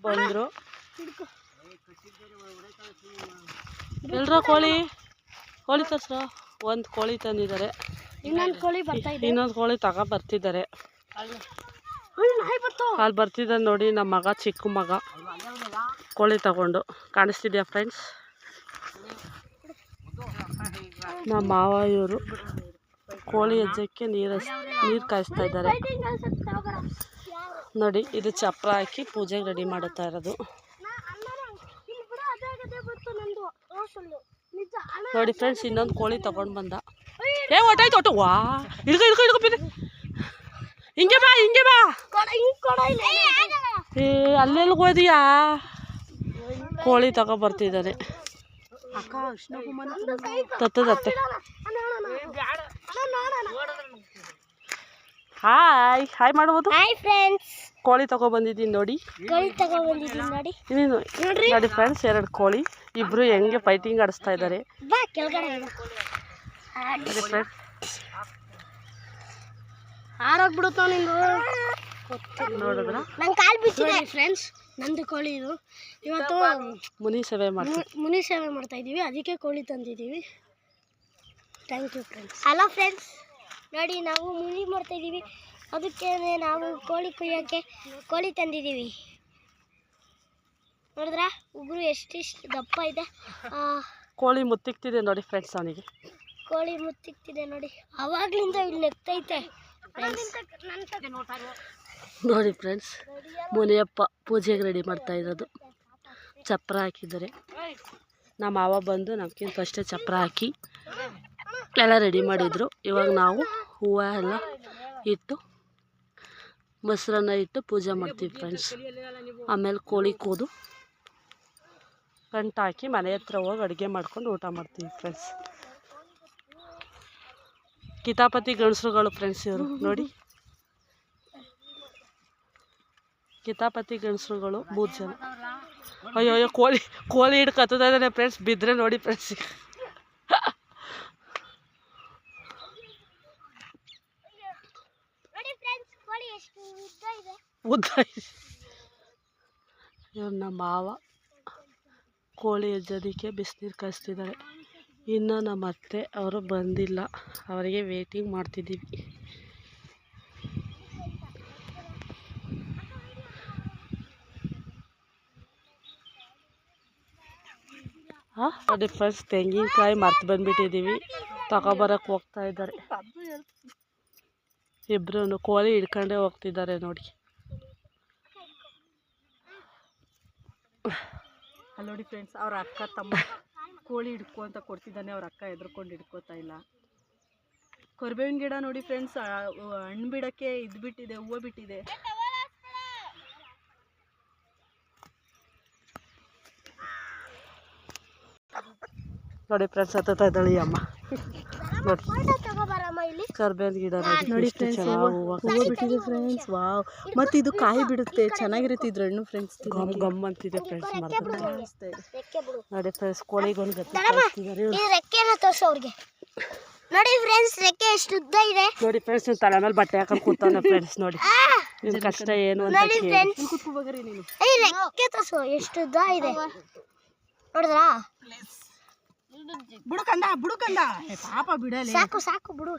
ಬಂದರು. ಎಲ್ರ ಕೋಳಿ ತರ್ಸ್ರ. ಒಂದು ಕೋಳಿ ತಂದಿದ್ದಾರೆ, ಇನ್ನೊಂದು ಕೋಳಿ ಬರ್ತಿದ್ದಾರೆ. ಅಲ್ಲಿ ಬರ್ತಿದ್ದಾನೆ ನೋಡಿ ನಮ್ಮ ಮಗ, ಚಿಕ್ಕ ಮಗ ಕೋಳಿ ತಗೊಂಡು. ಕಾಣಿಸ್ತಿದ್ಯಾ ಫ್ರೆಂಡ್ಸ್? ನಮ್ಮ ಮಾವ ಇವರು ಕೋಳಿ ಹೆಜ್ಜೆಕ್ಕೆ ನೀರು ಕಾಯಿಸ್ತಾ ಇದ್ದಾರೆ ನೋಡಿ. ಇದು ಚಪ್ರ ಹಾಕಿ ಪೂಜೆಗೆ ರೆಡಿ ಮಾಡುತ್ತಾ ಇರೋದು ನೋಡಿ ಫ್ರೆಂಡ್ಸ್. ಇನ್ನೊಂದು ಕೋಳಿ ತಗೊಂಡು ಬಂದ. ಹೊಟ್ಟಾಯ್ತು ವಾ, ಹಿಡ್ಕೊ ಬಿಡಿ. ಹಿಂಗೆ ಬಾ ಅಲ್ಲೆಲ್ಲಿ ಹೋದಿಯಾ? ಕೋಳಿ ಬರ್ತಿದ್ದಾನೆ. ತತ್ತದತ್ತೆ. ಹಾಯ್ ಮಾಡ್ಬೋದು. ಕೋಳಿ ಬಂದಿದ್ದೀನಿ ನೋಡಿ. ನೋಡಿ ಫ್ರೆಂಡ್ಸ್, 2 ಕೋಳಿ. ಇಬ್ರು ಹೆಂಗೆ ಫೈಟಿಂಗ್ ಆಡಿಸ್ತಾ ಇದ್ದಾರೆ ನೋಡಿದ್ರ. ಫ್ರೆಂಡ್ಸ್, ನಂದು ಕೋಳಿ ಇದು. ಇವತ್ತು ಮುನಿ ಸೇವೆ ಮಾಡ್ತಾ ಇದೀವಿ, ಅದಕ್ಕೆ ಕೋಳಿ ತಂದಿದ್ದೀವಿ. Thank you friends. Hello friends, ನೋಡಿ ನಾವು ಮುನಿ ಮಾಡ್ತಾ ಇದ್ದೀವಿ, ಅದಕ್ಕೆ ನಾವು ಕೋಳಿ ಕುಯ್ಯೋಕ್ಕೆ ಕೋಳಿ ತಂದಿದ್ದೀವಿ. ನೋಡಿದ್ರ ಉಗುರು ಎಷ್ಟಿಷ್ಟು ದಪ್ಪ ಇದೆ. ಕೋಳಿ ಮುತ್ತಿಕ್ತಿದೆ ನೋಡಿ ಫ್ರೆಂಡ್ಸ್. ಅವನಿಗೆ ಕೋಳಿ ಮುತ್ತಿಕ್ತಿದೆ ನೋಡಿ, ಅವಾಗ್ಲಿಂದ ಇಲ್ಲಿ ನೆಕ್ತೈತೆ ನೋಡಿ ಫ್ರೆಂಡ್ಸ್. ಮುನಿಯಪ್ಪ ಪೂಜೆಗೆ ರೆಡಿ ಮಾಡ್ತಾ ಇರೋದು. ಚಪ್ರ ಹಾಕಿದ್ದಾರೆ. ನಮ್ಮ ಮಾವ ಬಂದು ನಮ್ಗಿಂತ ಅಷ್ಟೇ ಚಪ್ರ ಹಾಕಿ ಎಲ್ಲ ರೆಡಿ ಮಾಡಿದರು. ಇವಾಗ ನಾವು ಹೂವು ಎಲ್ಲ ಇಟ್ಟು ಮೊಸರನ್ನ ಇಟ್ಟು ಪೂಜೆ ಮಾಡ್ತೀವಿ ಫ್ರೆಂಡ್ಸ್. ಆಮೇಲೆ ಕೋಳಿ ಕೂದು ಗಂಟು ಹಾಕಿ ಮನೆ ಹತ್ರ ಹೋಗಿ ಅಡುಗೆ ಮಾಡ್ಕೊಂಡು ಊಟ ಮಾಡ್ತೀವಿ ಫ್ರೆಂಡ್ಸ್. ಕಿತಾಪತಿ ಗಂಡಸರುಗಳು ಫ್ರೆಂಡ್ಸ್ ಇವರು ನೋಡಿ. ಕಿತಾಪತಿ ಗಂಡಸರುಗಳು 3 ಜನ. ಅಯ್ಯೋ ಕೋಳಿ ಹಿಡ್ಕತ್ತದ ಇದ್ದಾನೆ ಫ್ರೆಂಡ್ಸ್. ಬಿದ್ದರೆ ನೋಡಿ ಫ್ರೆಂಡ್ಸ್. ಉದ್ದ ಇವ್ರು ನಮ್ಮ ಮಾವ ಕೋಳಿ ಹೆಜ್ಜೋದಕ್ಕೆ ಬಿಸಿನೀರು ಕಾಯಿಸ್ತಿದ್ದಾರೆ. ಇನ್ನು ನಮ್ಮ ಅತ್ತೆ ಅವರು ಬಂದಿಲ್ಲ, ಅವರಿಗೆ ವೇಟಿಂಗ್ ಮಾಡ್ತಿದ್ದೀವಿ. ನೋಡಿ ಫ್ರೆಂಡ್ಸ್, ತೆಂಗಿನಕಾಯಿ ಮರ್ತು ಬಂದುಬಿಟ್ಟಿದ್ದೀವಿ, ತಗೊಬರಕ್ಕೆ ಹೋಗ್ತಾ ಇದ್ದಾರೆ. ಇಬ್ರು ಕೋಳಿ ಹಿಡ್ಕೊಂಡೇ ಹೋಗ್ತಿದ್ದಾರೆ ನೋಡಿ. ಅಲ್ಲಿ ನೋಡಿ ಫ್ರೆಂಡ್ಸ್, ಅವ್ರ ಅಕ್ಕ ತಮ್ಮ ಕೋಳಿ ಹಿಡ್ಕೊ ಅಂತ ಕೊಡ್ತಿದ್ದಾನೆ. ಅವ್ರ ಅಕ್ಕ ಎದ್ರುಕೊಂಡು ಹಿಡ್ಕೋತಾ ಇಲ್ಲ. ಕೊರ್ಬೇವಿನ ಗಿಡ ನೋಡಿ ಫ್ರೆಂಡ್ಸ್, ಹಣ್ಣು ಬಿಡೋಕ್ಕೆ ಇದು ಬಿಟ್ಟಿದೆ, ಹೂವು ಬಿಟ್ಟಿದೆ. ನೋಡಿ ಫ್ರೆಂಡ್ಸ್, ಹತ್ತುತ್ತಾ ಇದ್ದಾಳೆ ಅಮ್ಮ ನೋಡಿ. ಕರ್ಬೇವಿನ ಗಿಡ ನೋಡಿ ಫ್ರೆಂಡ್ಸ್, ಹೂವು ಬಿಟ್ಟಿದೆ ಫ್ರೆಂಡ್ಸ್. ವಾವ್, ಮತ್ತು ಇದು ಕಾಯಿ ಬಿಡುತ್ತೆ, ಚೆನ್ನಾಗಿರುತ್ತೆ ಇದ್ರ ಹಣ್ಣು ಫ್ರೆಂಡ್ಸ್. ಗಮ್ ಅಂತಿದೆ ಫ್ರೆಂಡ್ಸ್. ನೋಡಿ ಫ್ರೆಂಡ್ಸ್, ಕೋಳಿಗೊಂದು ಗತಿ ಕಳಿಸ್ತಿದ್ದಾರೆ. ನೋಡಿ ಫ್ರೆಂಡ್ಸ್, ರೆಕ್ಕೆ ಎಷ್ಟು ಉದ್ದ ಇದೆ ನೋಡಿ ಫ್ರೆಂಡ್ಸ್. ತಲೆ ಮೇಲೆ ಬಟ್ಟೆ ಹಾಕೊಂಡು ಕೂತಾನೆ ಫ್ರೆಂಡ್ಸ್. ನೋಡಿ ನಿನ್ ಕಷ್ಟ ಏನು ಅಂತ ರೆಕ್ಕೆ ತೋರ್ಸು, ಎಷ್ಟು ಉದ್ದ ಇದೆ ನೋಡಿದ್ರಾ? ಬುಡುಕಂದ ಪಾಪ ಬಿಡಲಿ. ಸಾಕು ಬಿಡು.